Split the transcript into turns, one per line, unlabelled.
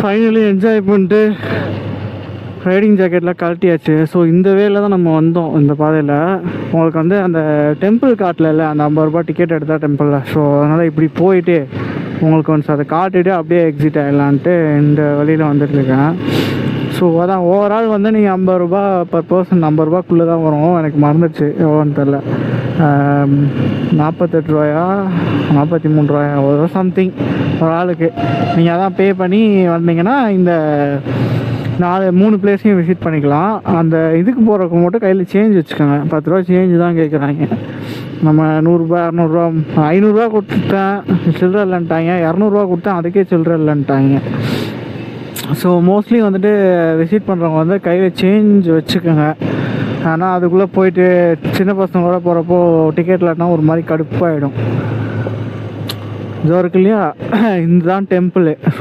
Finally enjoy பண்ணிட்டு riding ஜாக்கெட்லாம் கழட்டியாச்சு. So இந்த வேல தான் நம்ம வந்தோம். இந்த பாதையில் உங்களுக்கு வந்து அந்த டெம்பிள் காட்டல, அந்த 50 ரூபா டிக்கெட் எடுத்தால் டெம்பிளில். ஸோ அதனால் இப்படி போயிட்டு உங்களுக்கு ஒன்ஸ் அதை காட்டிட்டு அப்படியே எக்ஸிட் ஆகிடலான்ட்டு இந்த வழியில் வந்துட்டுருக்கேன். ஸோ அதான் ஓவரால் வந்து நீங்கள் 50 ரூபா பர் பர்சன், 50 ரூபாக்குள்ளே தான் வரும். எனக்கு மறந்துடுச்சு எவ்வளோன்னு தெரில, 48 ரூபாயா 43 ரூபாயா ஒரு சம்திங் ஒரு ஆளுக்கு. நீங்கள் அதான் பே பண்ணி வந்தீங்கன்னா இந்த 3 பிளேஸையும் விசிட் பண்ணிக்கலாம். அந்த இதுக்கு போகிறதுக்கு மட்டும் கையில் சேஞ்ச் வச்சுக்கோங்க. 10 ரூபா சேஞ்சு தான் கேட்குறாங்க. நம்ம 100 ரூபா 200 ரூபா 500 ரூபா கொடுத்துட்டேன், சில்லறை இல்லைன்ட்டாங்க. 200 ரூபா கொடுத்தேன், அதுக்கே சில்லறை இல்லைன்ட்டாங்க. ஸோ மோஸ்ட்லி வந்துட்டு விசிட் பண்ணுறவங்க வந்து கையில் சேஞ்ச் வச்சுக்கோங்க. ஆனால் அதுக்குள்ளே போயிட்டு சின்ன பசங்களோட போகிறப்போ டிக்கெட் இல்லாட்டினா ஒரு மாதிரி கடுப்பாகிடும். இதோ இருக்கு இல்லையா, இதுதான் டெம்பிள்.